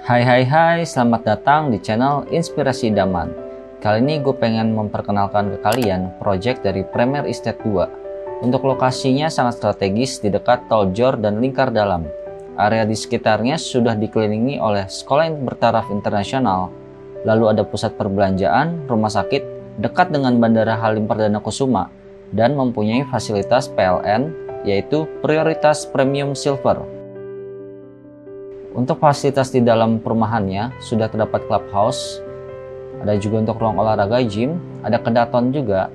Hai, selamat datang di channel Inspirasi Idaman. Kali ini gue pengen memperkenalkan ke kalian project dari Premier Estate 2. Untuk lokasinya sangat strategis di dekat Tol Jor dan Lingkar Dalam. Area di sekitarnya sudah dikelilingi oleh sekolah yang bertaraf internasional, lalu ada pusat perbelanjaan, rumah sakit, dekat dengan Bandara Halim Perdana Kusuma, dan mempunyai fasilitas PLN, yaitu Prioritas Premium Silver. Untuk fasilitas di dalam perumahannya sudah terdapat clubhouse, ada juga untuk ruang olahraga gym, ada kedaton juga.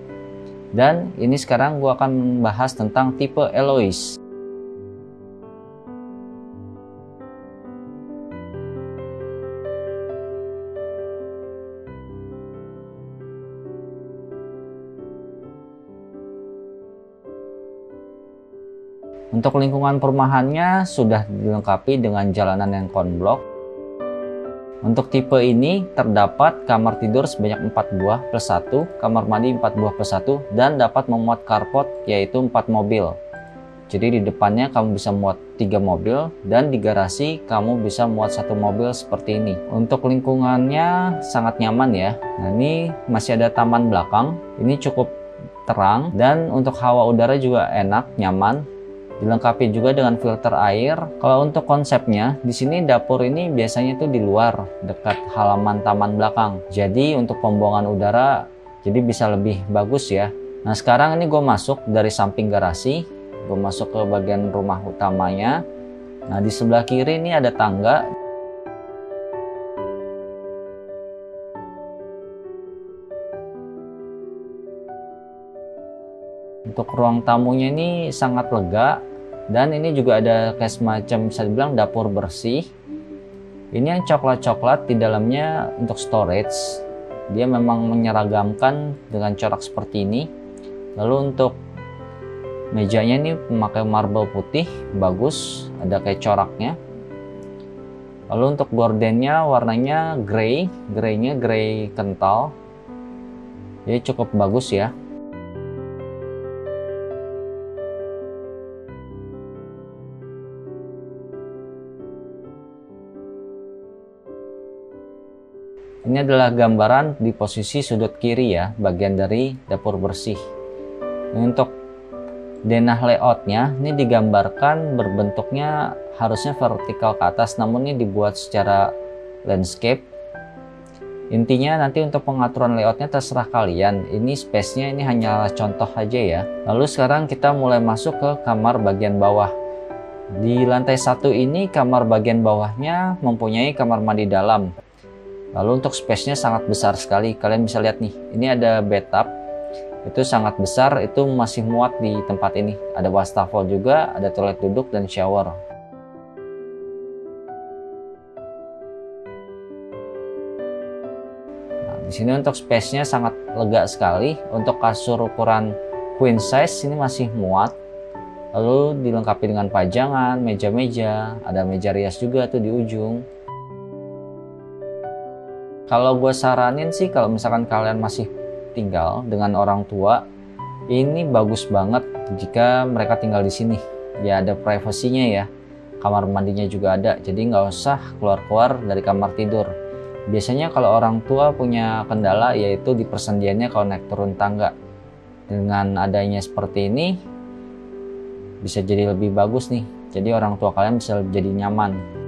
Dan ini sekarang gue akan membahas tentang tipe Eloise. Untuk lingkungan perumahannya sudah dilengkapi dengan jalanan yang konblok. Untuk tipe ini terdapat kamar tidur sebanyak 4 buah plus 1, kamar mandi 4 buah plus 1, dan dapat memuat carport yaitu 4 mobil. Jadi di depannya kamu bisa muat 3 mobil dan di garasi kamu bisa muat 1 mobil seperti ini. Untuk lingkungannya sangat nyaman ya. Nah, ini masih ada taman belakang. Ini cukup terang dan untuk hawa udara juga enak, nyaman. Dilengkapi juga dengan filter air. Kalau untuk konsepnya, di sini dapur ini biasanya tuh di luar, dekat halaman taman belakang. Jadi untuk pembuangan udara, jadi bisa lebih bagus ya. Nah sekarang ini gue masuk dari samping garasi, gue masuk ke bagian rumah utamanya. Nah di sebelah kiri ini ada tangga. Untuk ruang tamunya ini sangat lega. Dan ini juga ada kayak semacam bisa dibilang dapur bersih. Ini yang coklat-coklat di dalamnya untuk storage. Dia memang menyeragamkan dengan corak seperti ini. Lalu untuk mejanya ini memakai marble putih, bagus, ada kayak coraknya. Lalu untuk gordennya warnanya grey, greynya grey kental. Jadi cukup bagus ya. Ini adalah gambaran di posisi sudut kiri ya, bagian dari dapur bersih. Untuk denah layoutnya, ini digambarkan berbentuknya harusnya vertikal ke atas, namun ini dibuat secara landscape. Intinya nanti untuk pengaturan layoutnya terserah kalian. Ini space-nya ini hanyalah contoh aja ya. Lalu sekarang kita mulai masuk ke kamar bagian bawah. Di lantai 1 ini kamar bagian bawahnya mempunyai kamar mandi dalam. Lalu untuk space-nya sangat besar sekali. Kalian bisa lihat nih, ini ada bathtub. Itu sangat besar, itu masih muat di tempat ini. Ada wastafel juga, ada toilet duduk dan shower. Nah, di sini untuk space-nya sangat lega sekali. Untuk kasur ukuran queen size ini masih muat. Lalu dilengkapi dengan pajangan, meja-meja, ada meja rias juga tuh di ujung. Kalau gue saranin sih kalau misalkan kalian masih tinggal dengan orang tua, ini bagus banget jika mereka tinggal di sini. Ya ada privasinya ya, kamar mandinya juga ada, jadi nggak usah keluar-keluar dari kamar tidur. Biasanya kalau orang tua punya kendala yaitu di persendiannya kalau naik turun tangga. Dengan adanya seperti ini, bisa jadi lebih bagus nih. Jadi orang tua kalian bisa jadi nyaman.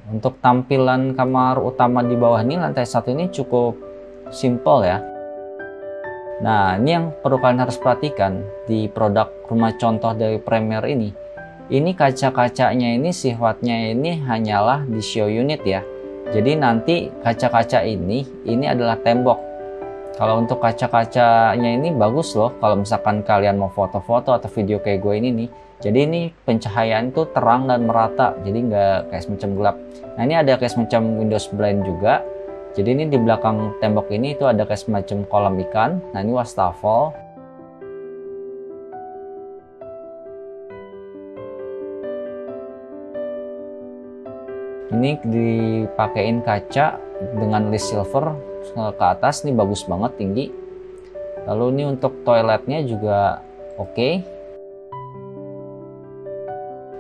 Untuk tampilan kamar utama di bawah ini, lantai 1 ini cukup simple ya. Nah, ini yang perlu kalian harus perhatikan di produk rumah contoh dari Premier ini. Ini kaca-kacanya ini sifatnya ini hanyalah di show unit ya. Jadi nanti kaca-kaca ini adalah tembok. Kalau untuk kaca-kacanya ini bagus loh kalau misalkan kalian mau foto-foto atau video kayak gue ini nih. Jadi ini pencahayaan itu terang dan merata, jadi nggak kayak semacam gelap. Nah ini ada kayak semacam windows blind juga. Jadi ini di belakang tembok ini itu ada kayak semacam kolam ikan. Nah ini wastafel. Ini dipakein kaca dengan list silver ke atas nih bagus banget, tinggi. Lalu ini untuk toiletnya juga oke.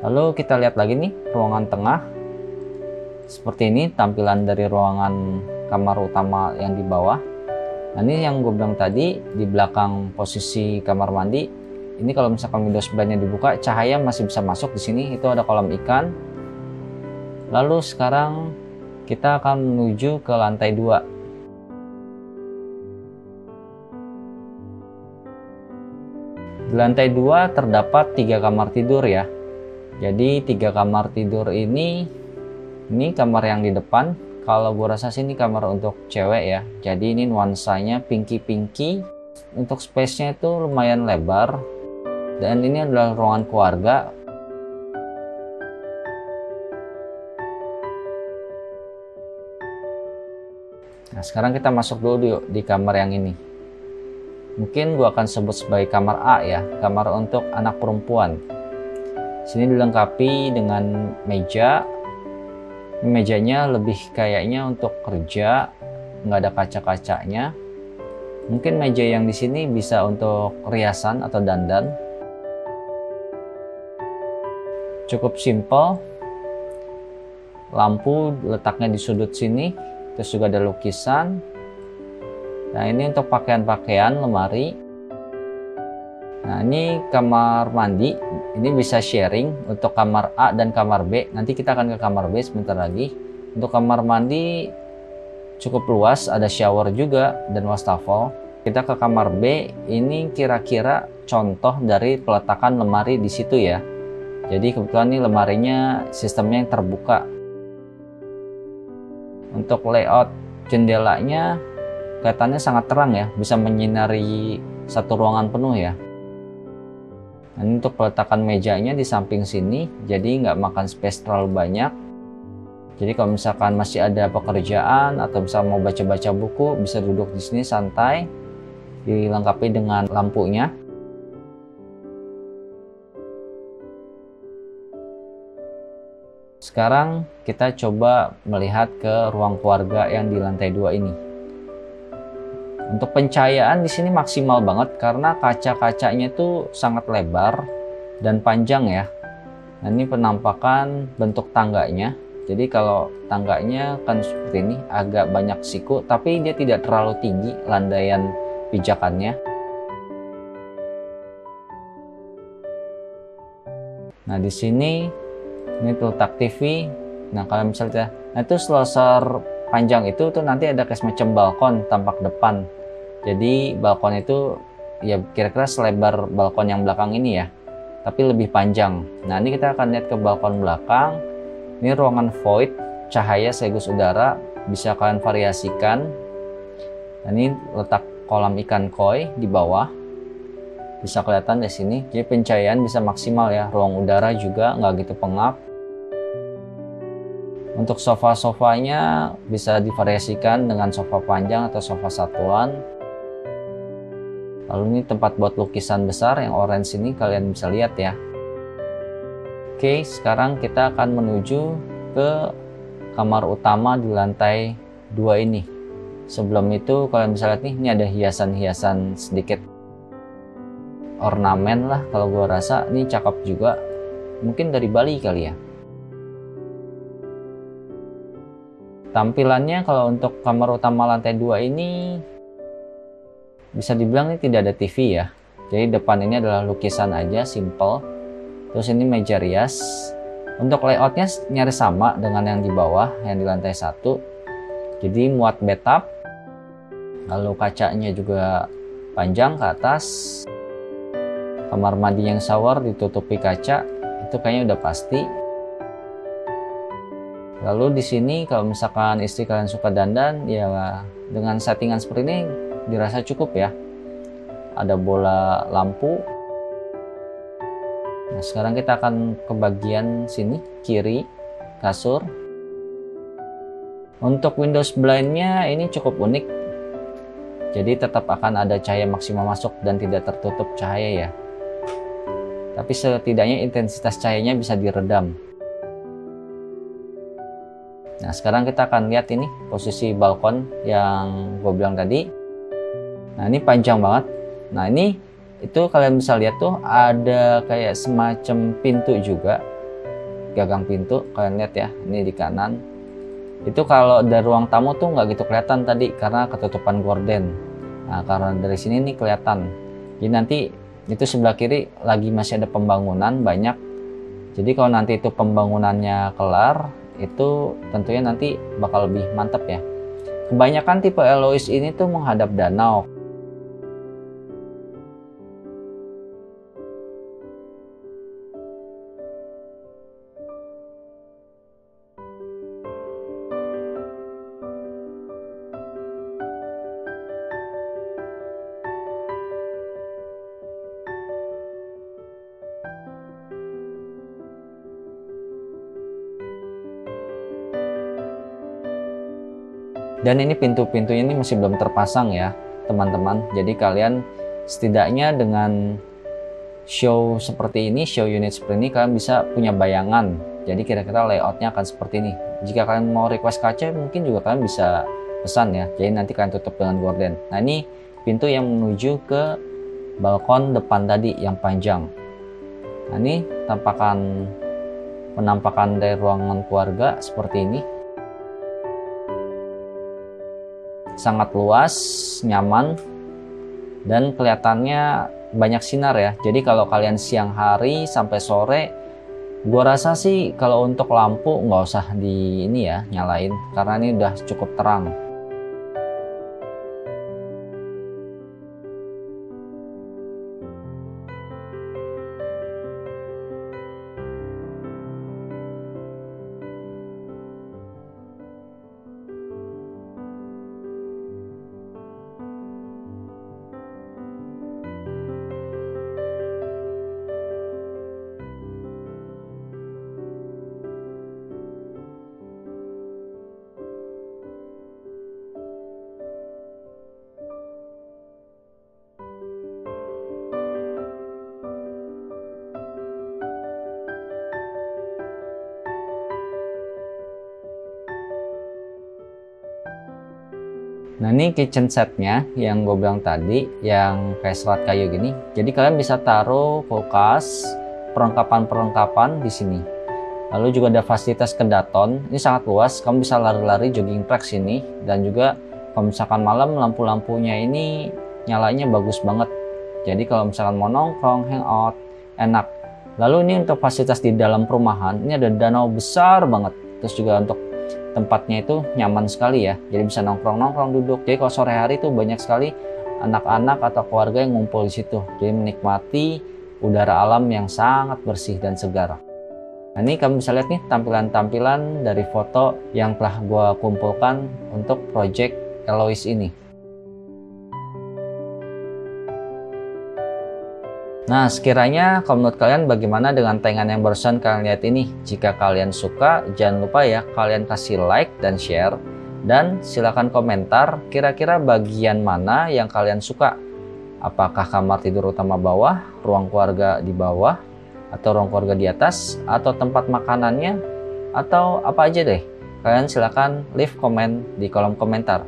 Lalu kita lihat lagi nih ruangan tengah. Seperti ini tampilan dari ruangan kamar utama yang di bawah. Nah, ini yang gue bilang tadi, di belakang posisi kamar mandi. Ini kalau misalkan windows blind-nya dibuka, cahaya masih bisa masuk di sini. Itu ada kolam ikan. Lalu sekarang kita akan menuju ke lantai 2. Di lantai 2 terdapat 3 kamar tidur ya. Jadi 3 kamar tidur ini kamar yang di depan. Kalau gue rasa sih ini kamar untuk cewek ya. Jadi ini nuansanya pinky-pinky. Untuk space-nya itu lumayan lebar. Dan ini adalah ruangan keluarga. Nah, sekarang kita masuk dulu yuk di kamar yang ini. Mungkin gue akan sebut sebagai kamar A ya. Kamar untuk anak perempuan. Sini dilengkapi dengan meja. Mejanya lebih kayaknya untuk kerja, nggak ada kaca-kacanya. Mungkin meja yang di sini bisa untuk riasan atau dandan. Cukup simple. Lampu letaknya di sudut sini, terus juga ada lukisan. Nah, ini untuk pakaian-pakaian, lemari. Nah, ini kamar mandi. Ini bisa sharing untuk kamar A dan kamar B. Nanti kita akan ke kamar B sebentar lagi. Untuk kamar mandi cukup luas, ada shower juga dan wastafel. Kita ke kamar B. Ini kira-kira contoh dari peletakan lemari di situ ya. Jadi kebetulan ini lemarinya sistemnya yang terbuka. Untuk layout jendelanya kelihatannya sangat terang ya, bisa menyinari satu ruangan penuh ya. Nah, ini untuk peletakan mejanya di samping sini, jadi nggak makan space terlalu banyak. Jadi kalau misalkan masih ada pekerjaan atau bisa mau baca-baca buku, bisa duduk di sini santai, dilengkapi dengan lampunya. Sekarang kita coba melihat ke ruang keluarga yang di lantai 2 ini. Untuk pencahayaan di sini maksimal banget karena kaca-kacanya itu sangat lebar dan panjang ya. Nah, ini penampakan bentuk tangganya. Jadi kalau tangganya kan seperti ini, agak banyak siku, tapi dia tidak terlalu tinggi landaian pijakannya. Nah, di sini ini letak TV. Nah, kalau misalnya, itu selosor panjang itu tuh nanti ada kayak semacam balkon tampak depan. Jadi balkon itu ya kira-kira selebar balkon yang belakang ini ya, tapi lebih panjang. Nah, ini kita akan lihat ke balkon belakang. Ini ruangan void, cahaya sekaligus udara, bisa kalian variasikan. Nah, ini letak kolam ikan koi di bawah, bisa kelihatan di sini. Jadi pencahayaan bisa maksimal ya, ruang udara juga nggak gitu pengap. Untuk sofa-sofanya bisa divariasikan dengan sofa panjang atau sofa satuan. Lalu ini tempat buat lukisan besar yang orange ini kalian bisa lihat ya. Oke, sekarang kita akan menuju ke kamar utama di lantai 2 ini. Sebelum itu kalian bisa lihat nih, ini ada hiasan-hiasan sedikit ornamen lah kalau gua rasa. Ini cakep juga. Mungkin dari Bali kali ya. Tampilannya kalau untuk kamar utama lantai 2 ini bisa dibilang ini tidak ada TV ya. Jadi depan ini adalah lukisan aja, simple. Terus ini meja rias. Untuk layoutnya nyaris sama dengan yang di bawah, yang di lantai 1. Jadi muat bathtub. Lalu kacanya juga panjang ke atas. Kamar mandi yang shower ditutupi kaca, itu kayaknya udah pasti. Lalu di sini kalau misalkan istri kalian suka dandan, ya dengan settingan seperti ini dirasa cukup ya. Ada bola lampu. Nah, sekarang kita akan ke bagian sini, kiri, kasur. Untuk windows blind-nya ini cukup unik. Jadi tetap akan ada cahaya maksimal masuk dan tidak tertutup cahaya ya. Tapi setidaknya intensitas cahayanya bisa diredam. Nah, sekarang kita akan lihat ini posisi balkon yang gue bilang tadi. Nah, ini panjang banget. Nah, ini itu kalian bisa lihat tuh ada kayak semacam pintu juga, gagang pintu. Kalian lihat ya, ini di kanan. Itu kalau dari ruang tamu tuh nggak gitu kelihatan tadi karena ketutupan gorden. Nah, karena dari sini nih kelihatan. Jadi nanti itu sebelah kiri lagi masih ada pembangunan banyak. Jadi kalau nanti itu pembangunannya kelar, itu tentunya nanti bakal lebih mantap ya. Kebanyakan tipe Eloise ini tuh menghadap danau. Dan ini pintu-pintunya ini masih belum terpasang ya teman-teman. Jadi kalian setidaknya dengan show seperti ini, show unit seperti ini, kalian bisa punya bayangan. Jadi kira-kira layoutnya akan seperti ini. Jika kalian mau request kaca, mungkin juga kalian bisa pesan ya. Jadi nanti kalian tutup dengan gorden. Nah, ini pintu yang menuju ke balkon depan tadi yang panjang. Nah, ini penampakan dari ruangan keluarga seperti ini. Sangat luas, nyaman, dan kelihatannya banyak sinar ya. Jadi kalau kalian siang hari sampai sore, gua rasa sih kalau untuk lampu nggak usah nyalain karena ini udah cukup terang. Nah, ini kitchen setnya yang gue bilang tadi, yang kayak serat kayu gini. Jadi kalian bisa taruh kulkas, perlengkapan-perlengkapan di sini. Lalu juga ada fasilitas kedaton. Ini sangat luas, kamu bisa lari-lari jogging track sini. Dan juga kalau misalkan malam, lampu-lampunya ini nyalanya bagus banget. Jadi kalau misalkan mau nongkrong, hangout, enak. Lalu ini untuk fasilitas di dalam perumahan, ini ada danau besar banget. Terus juga untuk tempatnya itu nyaman sekali ya, jadi bisa nongkrong-nongkrong duduk. Jadi kalau sore hari tuh banyak sekali anak-anak atau keluarga yang ngumpul di situ, jadi menikmati udara alam yang sangat bersih dan segar. Nah, ini kamu bisa lihat nih tampilan-tampilan dari foto yang telah gua kumpulkan untuk project Eloise ini. Nah, sekiranya kalau menurut kalian bagaimana dengan tayangan yang barusan kalian lihat ini? Jika kalian suka, jangan lupa ya kalian kasih like dan share. Dan silakan komentar kira-kira bagian mana yang kalian suka. Apakah kamar tidur utama bawah, ruang keluarga di bawah, atau ruang keluarga di atas, atau tempat makanannya, atau apa aja deh. Kalian silakan leave comment di kolom komentar.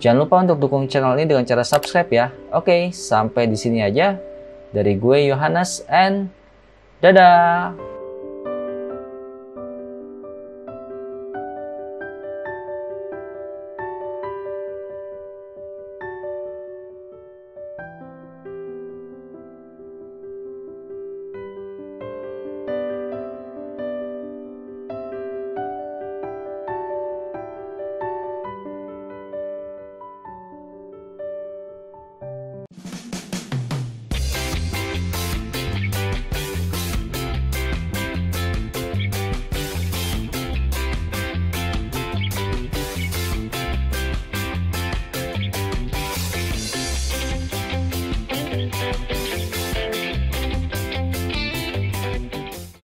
Jangan lupa untuk dukung channel ini dengan cara subscribe ya. Oke, sampai di sini aja. Dari gue Yohanes and dadah.